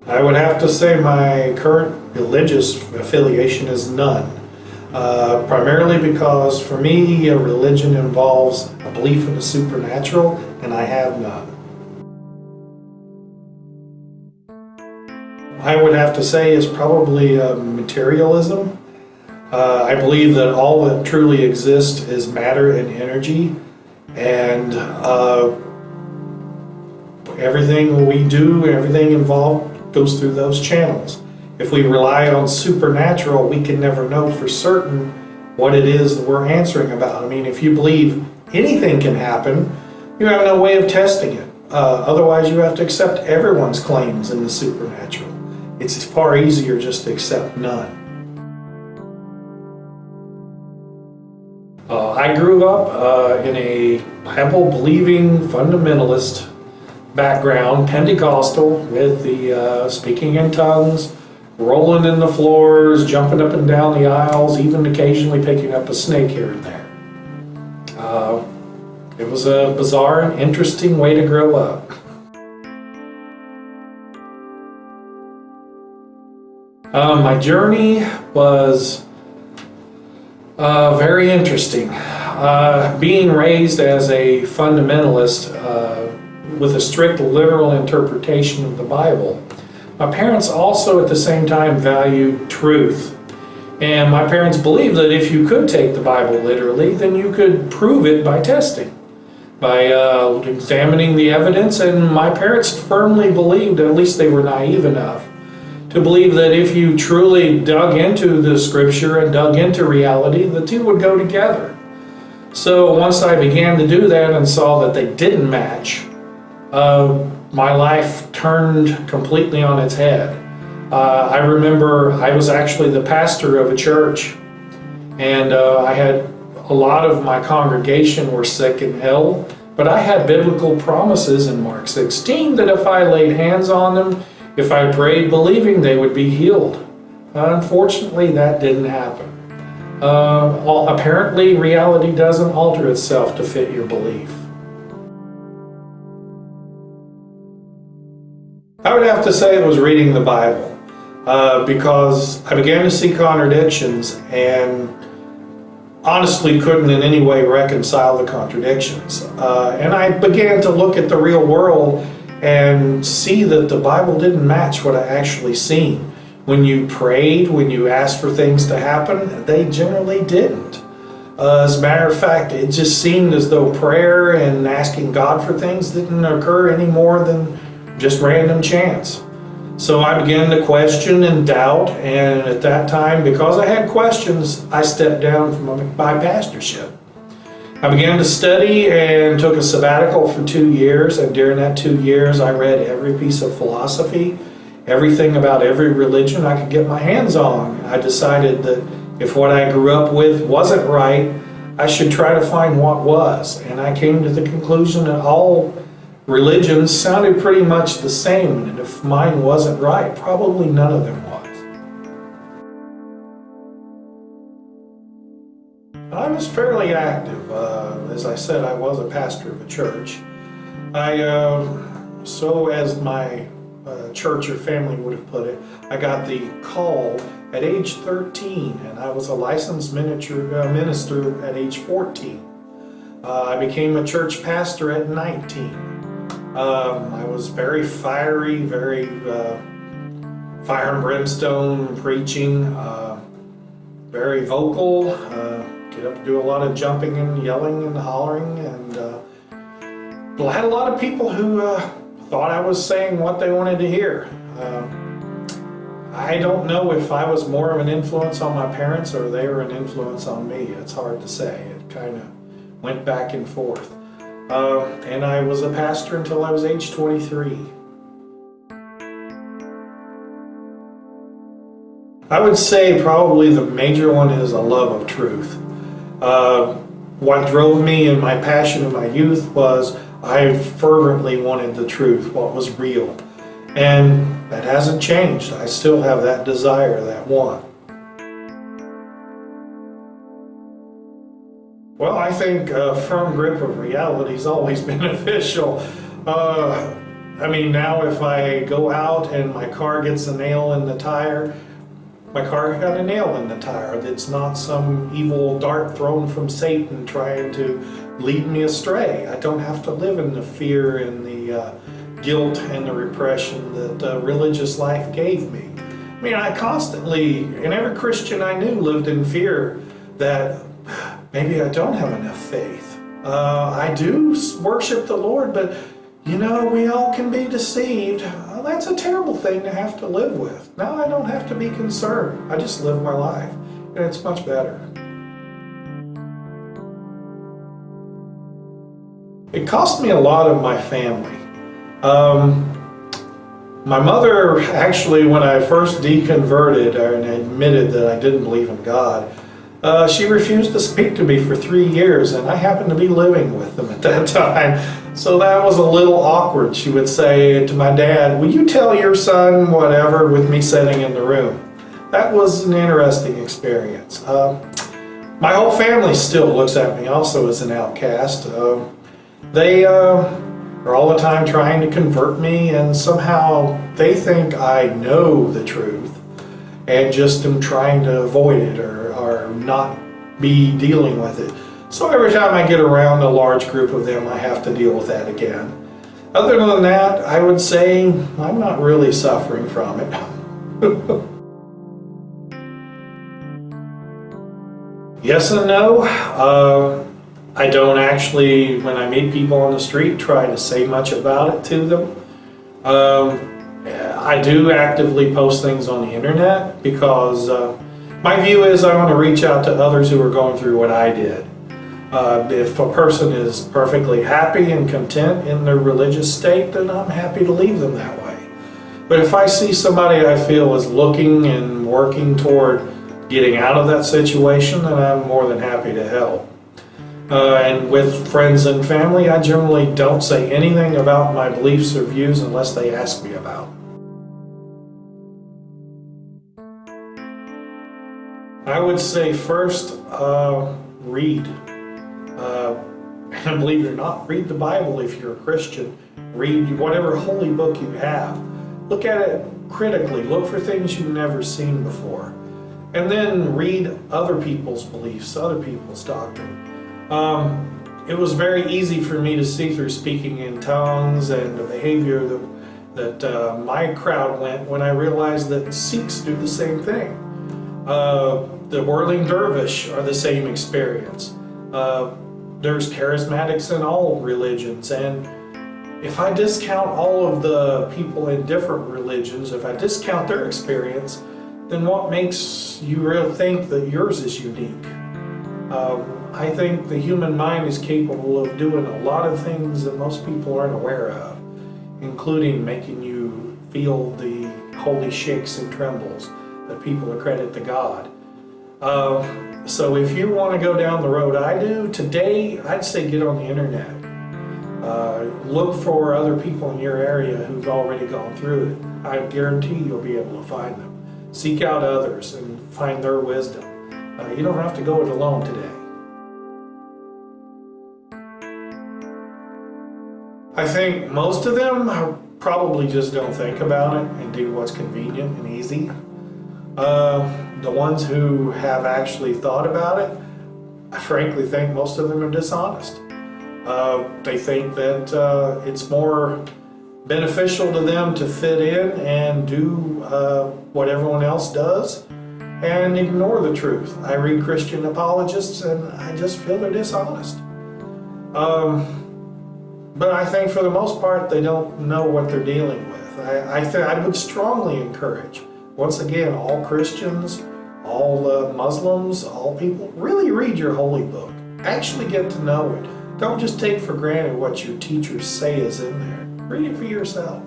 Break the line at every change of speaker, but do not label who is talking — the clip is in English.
I would have to say my current religious affiliation is none. Primarily because for me, a religion involves a belief in the supernatural, and I have none. I would have to say is probably materialism. I believe that all that truly exists is matter and energy, and everything we do, everything involved goes through those channels. If we rely on supernatural, we can never know for certain what it is that we're answering about. I mean, if you believe anything can happen, you have no way of testing it. Otherwise, you have to accept everyone's claims in the supernatural. It's far easier just to accept none. I grew up in a Bible-believing fundamentalist background, Pentecostal, with the speaking in tongues, rolling in the floors, jumping up and down the aisles, even occasionally picking up a snake here and there. It was a bizarre and interesting way to grow up. My journey was very interesting. Being raised as a fundamentalist with a strict literal interpretation of the Bible, my parents also at the same time valued truth. And my parents believed that if you could take the Bible literally, then you could prove it by testing, by examining the evidence. And my parents firmly believed, at least they were naive enough, to believe that if you truly dug into the scripture and dug into reality, the two would go together. So once I began to do that and saw that they didn't match, my life turned completely on its head. I remember I was actually the pastor of a church, and I had a lot of my congregation were sick and ill, but I had biblical promises in Mark 16 that if I laid hands on them, if I prayed believing, they would be healed. Unfortunately, that didn't happen. Apparently, reality doesn't alter itself to fit your belief. I would have to say it was reading the Bible, because I began to see contradictions and honestly couldn't in any way reconcile the contradictions. And I began to look at the real world and see that the Bible didn't match what I actually seen. When you prayed, when you asked for things to happen, they generally didn't. As a matter of fact, it just seemed as though prayer and asking God for things didn't occur any more than just random chance. So I began to question and doubt, and at that time, because I had questions, I stepped down from my pastorship. I began to study and took a sabbatical for 2 years, and during that 2 years I read every piece of philosophy, everything about every religion I could get my hands on. I decided that if what I grew up with wasn't right, I should try to find what was, and I came to the conclusion that all religions sounded pretty much the same, and if mine wasn't right, probably none of them was. I was fairly active. As I said, I was a pastor of a church. So as my church or family would have put it, I got the call at age 13, and I was a licensed minister at age 14. I became a church pastor at 19. I was very fiery, very fire and brimstone preaching, very vocal, get up and do a lot of jumping and yelling and hollering, and I had a lot of people who thought I was saying what they wanted to hear. I don't know if I was more of an influence on my parents or they were an influence on me. It's hard to say. It kind of went back and forth. And I was a pastor until I was age 23. I would say probably the major one is a love of truth. What drove me in my passion in my youth was I fervently wanted the truth, what was real. And that hasn't changed. I still have that desire, that want. Well, I think a firm grip of reality is always beneficial. I mean, now if I go out and my car gets a nail in the tire, my car got a nail in the tire. It's not some evil dart thrown from Satan trying to lead me astray. I don't have to live in the fear and the guilt and the repression that religious life gave me. I mean, I constantly, and every Christian I knew lived in fear that maybe I don't have enough faith. I do worship the Lord, but you know, we all can be deceived. That's a terrible thing to have to live with. Now I don't have to be concerned. I just live my life, and it's much better. It cost me a lot of my family. My mother, actually, when I first deconverted and admitted that I didn't believe in God, she refused to speak to me for 3 years, and I happened to be living with them at that time. So that was a little awkward. She would say to my dad, "Will you tell your son whatever," with me sitting in the room. That was an interesting experience. My whole family still looks at me also as an outcast. They are all the time trying to convert me, and somehow they think I know the truth and just am trying to avoid it or not be dealing with it. So every time I get around a large group of them, I have to deal with that again. Other than that, I would say I'm not really suffering from it. Yes and no. I don't actually, when I meet people on the street, try to say much about it to them. I do actively post things on the internet because my view is I want to reach out to others who are going through what I did. If a person is perfectly happy and content in their religious state, then I'm happy to leave them that way. But if I see somebody I feel is looking and working toward getting out of that situation, then I'm more than happy to help. And with friends and family, I generally don't say anything about my beliefs or views unless they ask me about. I would say first, read. And believe it or not, read the Bible if you're a Christian. Read whatever holy book you have. Look at it critically. Look for things you've never seen before. And then read other people's beliefs, other people's doctrine. It was very easy for me to see through speaking in tongues and the behavior that my crowd went when I realized that Sikhs do the same thing. The whirling dervish are the same experience. There's charismatics in all religions, and if I discount all of the people in different religions, if I discount their experience, then what makes you really think that yours is unique? I think the human mind is capable of doing a lot of things that most people aren't aware of, including making you feel the holy shakes and trembles that people accredit to God. So if you want to go down the road I do, today I'd say get on the internet. Look for other people in your area who've already gone through it. I guarantee you'll be able to find them. Seek out others and find their wisdom. You don't have to go it alone today. I think most of them probably just don't think about it and do what's convenient and easy. The ones who have actually thought about it, I frankly think most of them are dishonest. They think that it's more beneficial to them to fit in and do what everyone else does and ignore the truth. I read Christian apologists and I just feel they're dishonest. But I think for the most part they don't know what they're dealing with. I would strongly encourage, once again, all Christians, all Muslims, all people, really read your holy book. Actually get to know it. Don't just take for granted what your teachers say is in there. Read it for yourself.